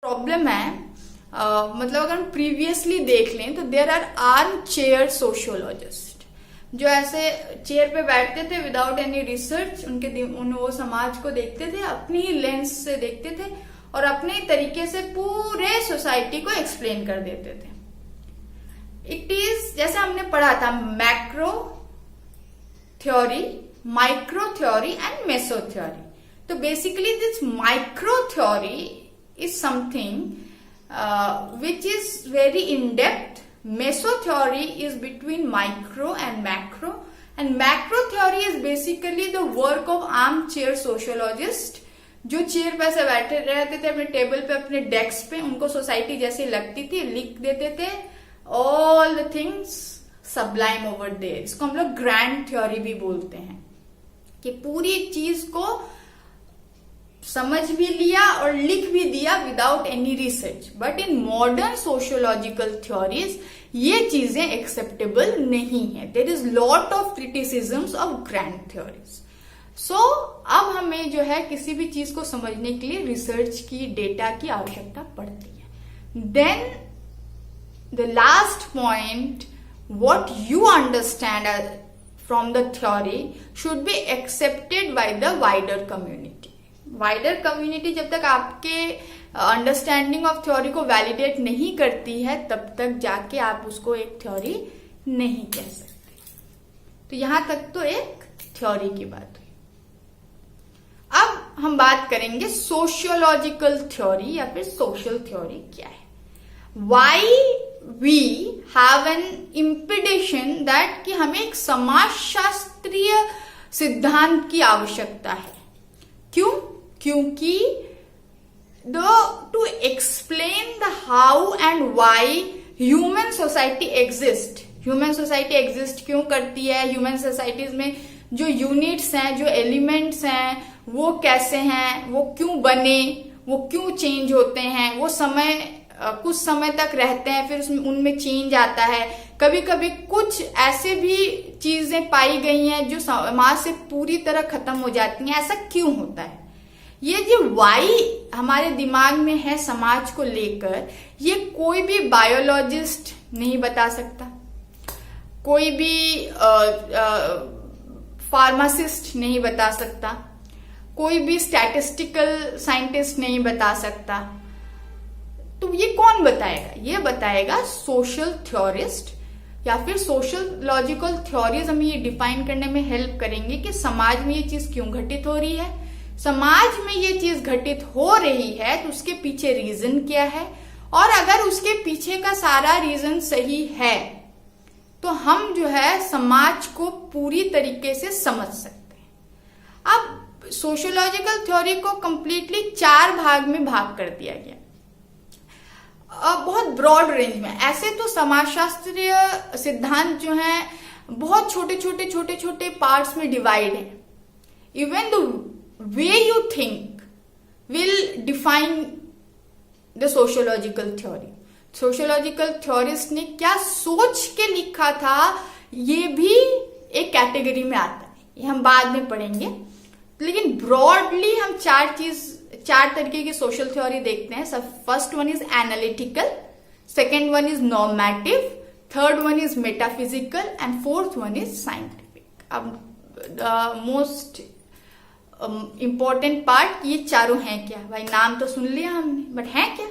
Problem है मतलब अगर हम प्रीवियसली देख लें तो there are arm chair sociologist जो ऐसे चेयर पे बैठते थे विदाउट एनी रिसर्च। वो समाज को देखते थे, अपनी ही लेंस से देखते थे और अपने तरीके से पूरे सोसाइटी को एक्सप्लेन कर देते थे। इट इज जैसे हमने पढ़ा था macro theory, micro theory and meso theory. तो basically this micro theory is something which is very in depth. Meso theory is between micro and macro, and macro theory is basically the work of armchair sociologist जो chair पे ऐसे बैठे रहते थे अपने table पे, अपने डेस्क पे, उनको सोसाइटी जैसी लगती थी लिख देते थे all the things sublime over there. इसको हम लोग ग्रैंड थ्योरी भी बोलते हैं कि पूरी चीज को समझ भी लिया और लिख भी दिया without any research. But in modern sociological theories ये चीजें एक्सेप्टेबल नहीं है। There is lot of criticisms of grand theories. So अब हमें जो है किसी भी चीज को समझने के लिए रिसर्च की, डेटा की आवश्यकता पड़ती है। Then the last point, what you understand from the theory should be accepted by the wider community. Wider community जब तक आपके अंडरस्टैंडिंग ऑफ थ्योरी को वैलिडेट नहीं करती है तब तक जाके आप उसको एक थ्योरी नहीं कह सकते। तो यहां तक तो एक थ्योरी की बात हुई। अब हम बात करेंगे सोशियोलॉजिकल थ्योरी या फिर सोशल थ्योरी क्या है। Why we have an imputation that कि हमें एक समाजशास्त्रीय सिद्धांत की आवश्यकता है। क्यों? क्योंकि to explain the how and why human society exist. Human society exist क्यों करती है, ह्यूमन सोसाइटीज में जो यूनिट्स हैं, जो एलिमेंट्स हैं, वो कैसे हैं, वो क्यों बने, वो क्यों चेंज होते हैं, वो कुछ समय तक रहते हैं फिर उनमें चेंज आता है। कभी कभी कुछ ऐसे भी चीजें पाई गई हैं जो समाज से पूरी तरह खत्म हो जाती हैं। ऐसा क्यों होता है? ये जो वाई हमारे दिमाग में है समाज को लेकर, ये कोई भी बायोलॉजिस्ट नहीं बता सकता, कोई भी फार्मासिस्ट नहीं बता सकता, कोई भी स्टैटिस्टिकल साइंटिस्ट नहीं बता सकता। तो ये कौन बताएगा? ये बताएगा सोशल थ्योरिस्ट या फिर सोशियोलॉजिकल थ्योरीज हमें ये डिफाइन करने में हेल्प करेंगे कि समाज में ये चीज क्यों घटित हो रही है। समाज में ये चीज घटित हो रही है तो उसके पीछे रीजन क्या है, और अगर उसके पीछे का सारा रीजन सही है तो हम जो है समाज को पूरी तरीके से समझ सकते हैं। अब सोशियोलॉजिकल थ्योरी को कंप्लीटली 4 भाग में भाग कर दिया गया, बहुत ब्रॉड रेंज में। ऐसे तो समाजशास्त्रीय सिद्धांत जो हैं बहुत छोटे छोटे पार्ट्स में डिवाइड है। Even the way you think will define the sociological theory. Sociological theorist ने क्या सोच के लिखा था ये भी एक कैटेगरी में आता है, ये हम बाद में पढ़ेंगे। लेकिन ब्रॉडली हम 4 तरीके की सोशल थ्योरी देखते हैं। First one is analytical, second one is normative, third one is metaphysical and fourth one is scientific. अब मोस्ट इंपॉर्टेंट पार्ट, ये चारों हैं क्या? भाई नाम तो सुन लिया हमने, बट हैं क्या?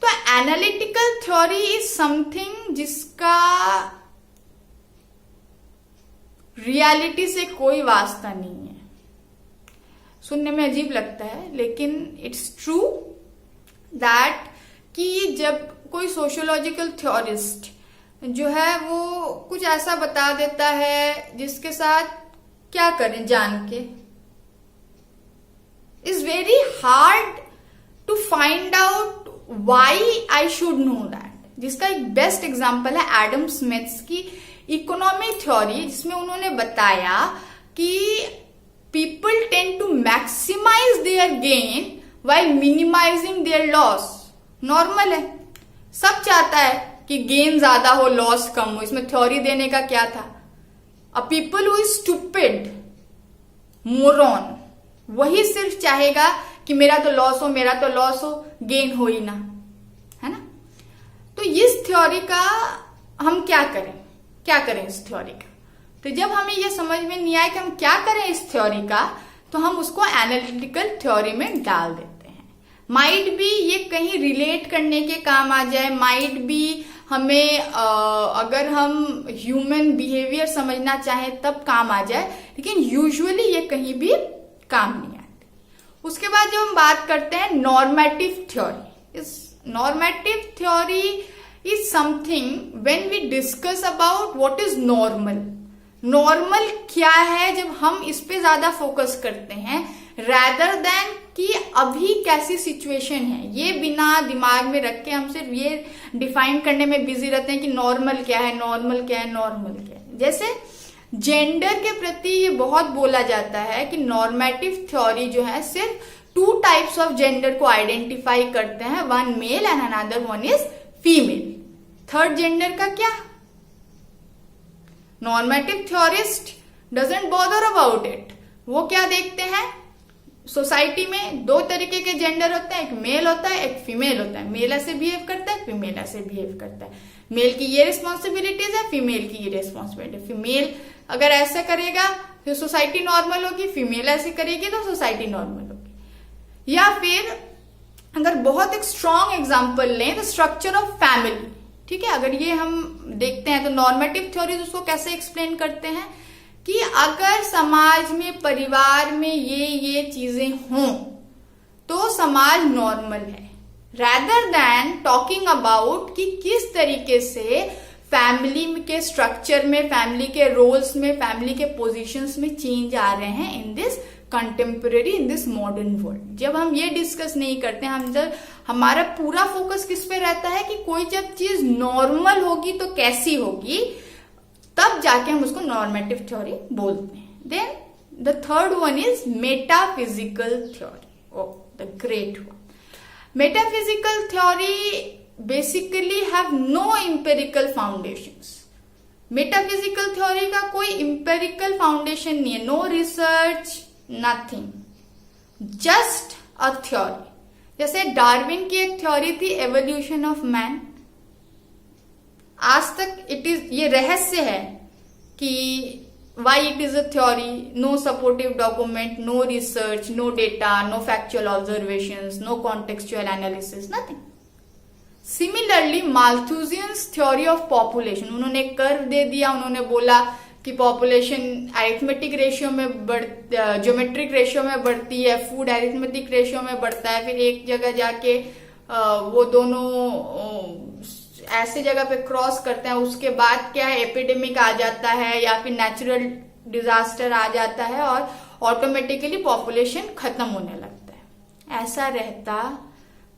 तो एनालिटिकल थ्योरी इज समथिंग जिसका रियलिटी से कोई वास्ता नहीं है। सुनने में अजीब लगता है लेकिन इट्स ट्रू दैट कि जब कोई सोशियोलॉजिकल थ्योरिस्ट जो है वो कुछ ऐसा बता देता है जिसके साथ क्या करें जान के, is very hard to find out why I should know that. जिसका एक बेस्ट एग्जांपल है एडम स्मिथ्स की इकोनॉमी थ्योरी, जिसमें उन्होंने बताया कि people tend to maximize their gain while minimizing their loss। Normal है, सब चाहता है कि गेन ज्यादा हो, लॉस कम हो। इसमें थ्योरी देने का क्या था? A people who is stupid, moron, वही सिर्फ चाहेगा कि मेरा तो लॉस हो, मेरा तो लॉस हो, गेन हो ही ना, है ना। तो इस थ्योरी का हम क्या करें इस थ्योरी का। तो जब हमें ये समझ में नहीं आए कि हम क्या करें इस थ्योरी का, तो हम उसको एनालिटिकल थ्योरी में डाल देते हैं। माइट भी ये कहीं रिलेट करने के काम आ जाए, माइट भी हमें अगर हम ह्यूमन बिहेवियर समझना चाहें तब काम आ जाए, लेकिन यूजुअली ये कहीं भी काम नहीं आती। उसके बाद जब हम बात करते हैं नॉर्मेटिव थ्योरी, इस normative theory is something when we discuss about what is normal. Normal क्या है, जब हम इस पे ज्यादा फोकस करते हैं रैदर देन कि अभी कैसी सिचुएशन है, ये बिना दिमाग में रख के हम सिर्फ ये डिफाइन करने में बिजी रहते हैं कि नॉर्मल क्या है, नॉर्मल क्या है, नॉर्मल क्या है। जैसे जेंडर के प्रति ये बहुत बोला जाता है कि नॉर्मेटिव थ्योरी जो है सिर्फ 2 टाइप्स ऑफ जेंडर को आइडेंटिफाई करते हैं, one male and another one is female. Third gender का क्या, normative theorist doesn't bother about it. वो क्या देखते हैं, सोसाइटी में 2 तरीके के जेंडर होते हैं, एक मेल होता है, एक फीमेल होता है। मेल ऐसे बिहेव करता है, फीमेल ऐसे बिहेव करता है। मेल की ये रिस्पॉन्सिबिलिटीज है, फीमेल की ये रिस्पॉन्सिबिलिटी। फीमेल अगर ऐसा करेगा तो सोसाइटी नॉर्मल होगी, फीमेल ऐसे करेगी तो सोसाइटी नॉर्मल होगी। या फिर अगर बहुत एक स्ट्रॉन्ग एग्जाम्पल लें तो स्ट्रक्चर ऑफ फैमिली, ठीक है। अगर ये हम देखते हैं तो नॉर्मेटिव थ्योरीज उसको कैसे एक्सप्लेन करते हैं कि अगर समाज में, परिवार में ये चीजें हों तो समाज नॉर्मल है, रैदर देन टॉकिंग अबाउट कि किस तरीके से फैमिली के स्ट्रक्चर में, फैमिली के रोल्स में, फैमिली के पोजीशंस में चेंज आ रहे हैं in this contemporary, in this modern world. जब हम ये डिस्कस नहीं करते, हम जब हमारा पूरा फोकस किस पे रहता है कि कोई जब चीज नॉर्मल होगी तो कैसी होगी, तब जाके हम उसको नॉर्मेटिव थ्योरी बोलते हैं। Then the third one is metaphysical theory, oh the great one. Metaphysical theory basically have no empirical foundations. Metaphysical theory का कोई एम्पिरिकल फाउंडेशन नहीं है, no research, nothing, just a theory. जैसे डार्विन की एक theory थी एवोल्यूशन ऑफ मैन, आज तक ये रहस्य है कि why it is a theory, no supportive document, no research, no data, no factual observations, no contextual analysis, nothing. Similarly Malthusians theory of population, उन्होंने कर्व दे दिया, उन्होंने बोला कि पॉपुलेशन अरिथमेटिक रेशियो में ज्योमेट्रिक रेशियो में बढ़ती है, फूड अरिथमेटिक रेशियो में बढ़ता है, फिर एक जगह जाके वो दोनों ऐसे जगह पे क्रॉस करते हैं, उसके बाद क्या है, एपिडेमिक आ जाता है या फिर नेचुरल डिजास्टर आ जाता है और ऑटोमेटिकली पॉपुलेशन खत्म होने लगता है। ऐसा रहता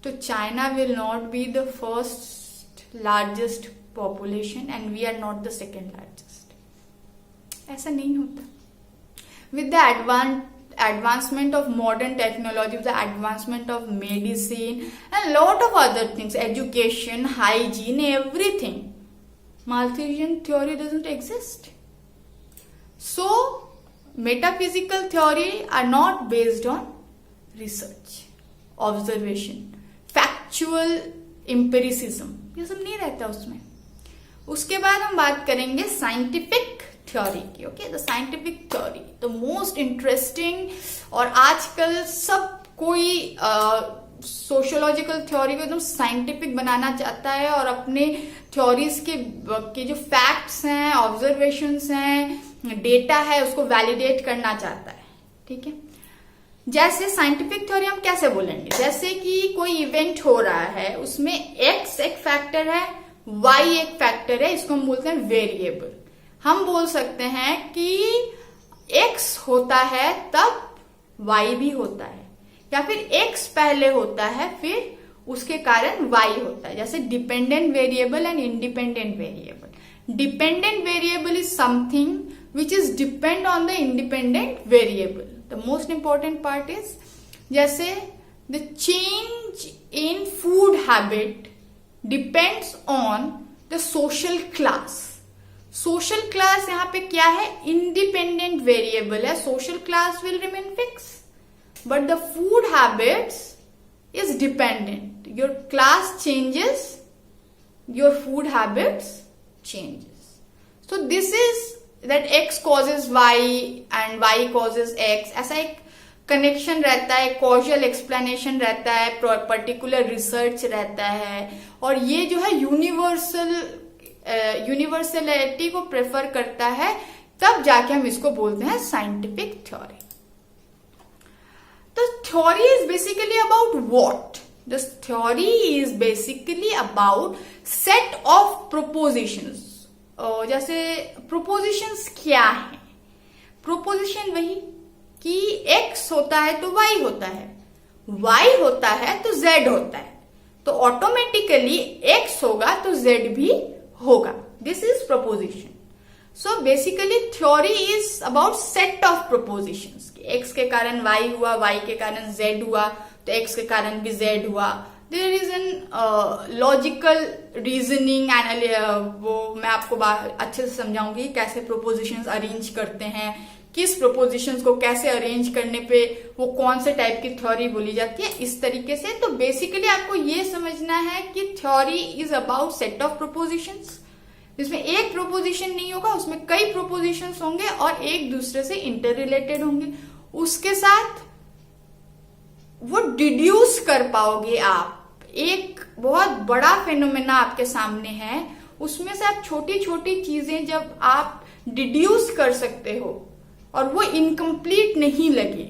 तो China will not be the first largest population and we are not the second largest. ऐसा नहीं होता। With the advancement of modern technology, the advancement of medicine and a lot of other things, education, hygiene, everything, Malthusian theory doesn't exist. So metaphysical theory are not based on research, observation, factual empiricism, ये सब नहीं रहता उसमें। उसके बाद हम बात करेंगे साइंटिफिक थ्योरी की। Okay, the scientific theory the most interesting, और आजकल सब कोई सोशियोलॉजिकल थ्योरी को एकदम साइंटिफिक बनाना चाहता है और अपने थ्योरीज के जो फैक्ट्स हैं, ऑब्जर्वेशंस हैं, डेटा है, उसको वैलिडेट करना चाहता है। ठीक है, जैसे साइंटिफिक थ्योरी हम कैसे बोलेंगे, जैसे कि कोई इवेंट हो रहा है, उसमें एक्स एक फैक्टर है, वाई एक फैक्टर है, इसको हम बोलते हैं वेरिएबल। हम बोल सकते हैं कि x होता है तब y भी होता है, या फिर x पहले होता है फिर उसके कारण y होता है। जैसे dependent variable and independent variable. Dependent variable is something which is depend on the independent variable. The most important part is, जैसे the change in food habit depends on the social class. Social class यहाँ पे क्या है, independent variable है। Social class will remain fix but the food habits is dependent. your class changes, your food habits changes. So this is that x causes y and y causes x. ऐसा एक connection रहता है, causal explanation रहता है, particular research रहता है, और ये जो है यूनिवर्सलिटी को प्रेफर करता है, तब जाके हम इसको बोलते हैं scientific theory. The theory is basically about what? The theory is basically about set of propositions. जैसे propositions क्या है? Proposition वही कि x होता है तो y होता है, y होता है तो z होता है, तो ऑटोमेटिकली x होगा तो z भी होगा. This is proposition. So basically theory is about set of propositions. x के कारण y हुआ, y के कारण z हुआ, तो x के कारण भी z हुआ. There is an logical reasoning and वो मैं आपको अच्छे से समझाऊंगी कैसे propositions अरेंज करते हैं, किस propositions को कैसे अरेंज करने पे वो कौन से टाइप की थ्योरी बोली जाती है, इस तरीके से. तो बेसिकली आपको ये समझना है कि theory is about set of propositions. जिसमें एक प्रोपोजिशन नहीं होगा, उसमें कई प्रोपोजिशंस होंगे और एक दूसरे से इंटर रिलेटेड होंगे. उसके साथ वो डिड्यूस कर पाओगे आप. एक बहुत बड़ा फेनोमेना आपके सामने है, उसमें से आप छोटी छोटी चीजें जब आप डिड्यूस कर सकते हो और वो इनकम्प्लीट नहीं लगे,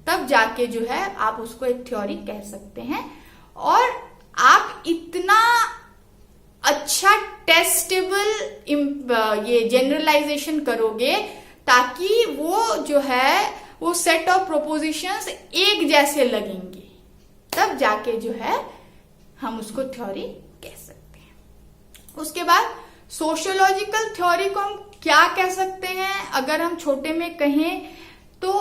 तब जाके जो है आप उसको एक थ्योरी कह सकते हैं. और आप इतना अच्छा टेस्टेबल ये जनरलाइजेशन करोगे ताकि वो जो है वो सेट ऑफ प्रोपोजिशंस एक जैसे लगेंगे, तब जाके जो है हम उसको थ्योरी कह सकते हैं. उसके बाद सोशियोलॉजिकल थ्योरी को हम क्या कह सकते हैं, अगर हम छोटे में कहें तो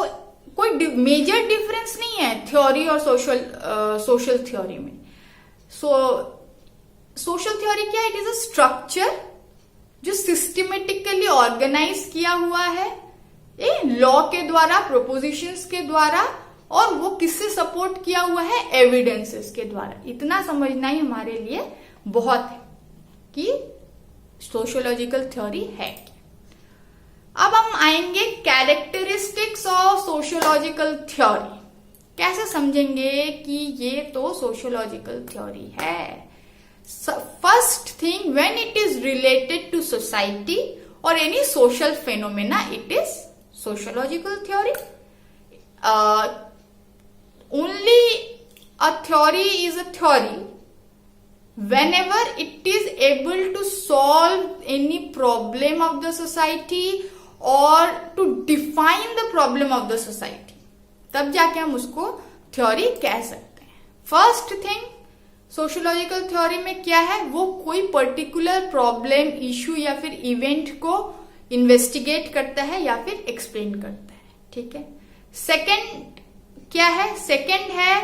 कोई मेजर डिफरेंस नहीं है थ्योरी और सोशल थ्योरी में. सोशल थ्योरी क्या है? इट इज अ स्ट्रक्चर जो सिस्टमेटिकली ऑर्गेनाइज किया हुआ है लॉ के द्वारा, प्रोपोजिशंस के द्वारा, और वो किससे सपोर्ट किया हुआ है? एविडेंसेस के द्वारा. इतना समझना ही हमारे लिए बहुत है कि सोशियोलॉजिकल थ्योरी है. अब हम आएंगे कैरेक्टरिस्टिक्स ऑफ सोशियोलॉजिकल थ्योरी. कैसे समझेंगे कि ये तो सोशियोलॉजिकल थ्योरी है? First thing, when it is related to society or any social phenomena, it is sociological theory. Only a theory is a theory whenever it is able to solve any problem of the society or to define the problem of the society. तब जाके हम उसको theory कह सकते हैं. First thing, sociological theory में क्या है? वो कोई पर्टिकुलर प्रॉब्लम, इश्यू या फिर इवेंट को इन्वेस्टिगेट करता है या फिर एक्सप्लेन करता है. ठीक है. सेकंड क्या है? सेकंड है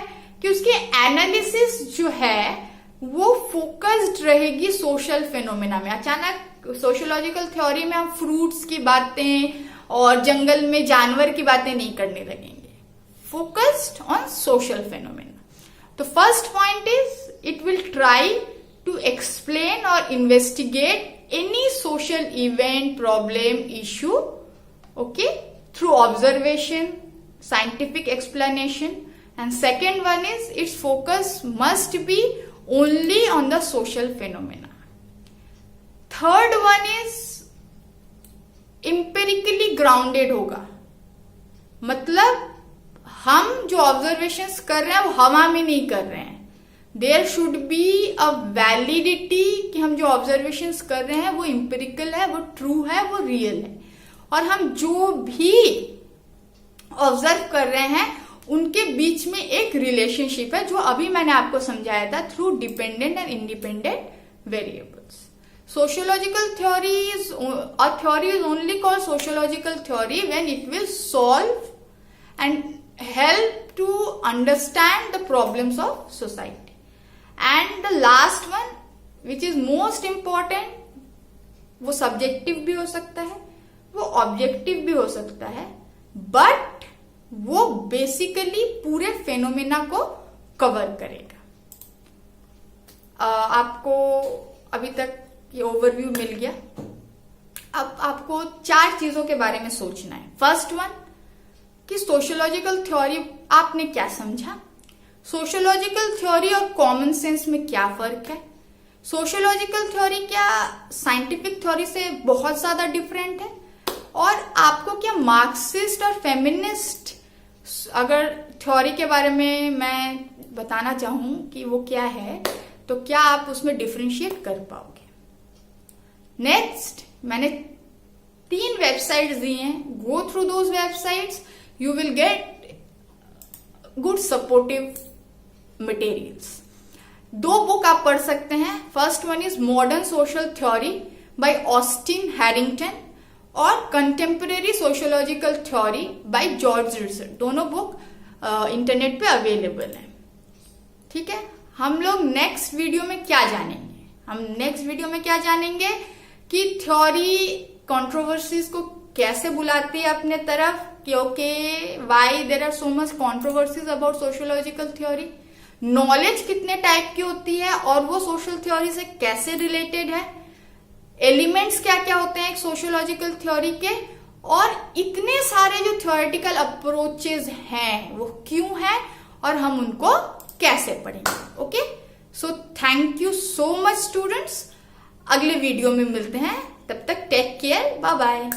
कि उसकी एनालिसिस जो है वो फोकस्ड रहेगी सोशल फेनोमेना में. अचानक सोशियोलॉजिकल थ्योरी में हम फ्रूट्स की बातें और जंगल में जानवर की बातें नहीं करने लगेंगे. Focused on social phenomena. The first point is it will try to explain or investigate any social event, problem, issue, okay, through observation, scientific explanation. And second one is its focus must be only on the social phenomena. Third one is empirically grounded होगा. मतलब हम जो observations कर रहे हैं वो हवा में नहीं कर रहे हैं. There should be a validity कि हम जो ऑब्जर्वेशंस कर रहे हैं वो इंपेरिकल है, वो ट्रू है, वो रियल है. और हम जो भी ऑब्जर्व कर रहे हैं उनके बीच में एक रिलेशनशिप है, जो अभी मैंने आपको समझाया था, through dependent and independent variables. Sociological theory is a theory is only called sociological theory when it will solve and help to understand the problems of society. And the last one, which is most important, वो subjective भी हो सकता है, वो objective भी हो सकता है, but वो basically पूरे phenomena को cover करेगा. आपको अभी तक ये ओवरव्यू मिल गया। अब आपको 4 चीजों के बारे में सोचना है। फर्स्ट वन कि सोशियोलॉजिकल थ्योरी आपने क्या समझा, सोशियोलॉजिकल थ्योरी और कॉमन सेंस में क्या फर्क है, सोशियोलॉजिकल थ्योरी क्या साइंटिफिक थ्योरी से बहुत ज्यादा डिफरेंट है, और आपको क्या मार्क्सिस्ट और फेमिनिस्ट अगर थ्योरी के बारे में मैं बताना चाहूं कि वो क्या है, तो क्या आप उसमें डिफरेंशिएट कर पाओगे। नेक्स्ट, मैंने 3 वेबसाइट्स दी हैं, go through those websites, you will get good supportive materials. 2 book आप पढ़ सकते हैं। First one is modern social theory by Austin Harrington और contemporary sociological theory by George Russell. दोनों बुक इंटरनेट पे अवेलेबल है। ठीक है, हम लोग नेक्स्ट वीडियो में क्या जानेंगे, हम नेक्स्ट वीडियो में क्या जानेंगे कि थ्योरी कंट्रोवर्सीज को कैसे बुलाती है अपने तरफ, क्योंकि why there are so much controversies about sociological theory, knowledge कितने टाइप की होती है और वो सोशल थ्योरी से कैसे रिलेटेड है, एलिमेंट्स क्या क्या होते हैं एक सोशियोलॉजिकल थ्योरी के, और इतने सारे जो थ्योरेटिकल अप्रोचेज हैं वो क्यों हैं और हम उनको कैसे पढ़ेंगे। Okay, so thank you so much students. अगले वीडियो में मिलते हैं, तब तक टेक केयर, बाय बाय।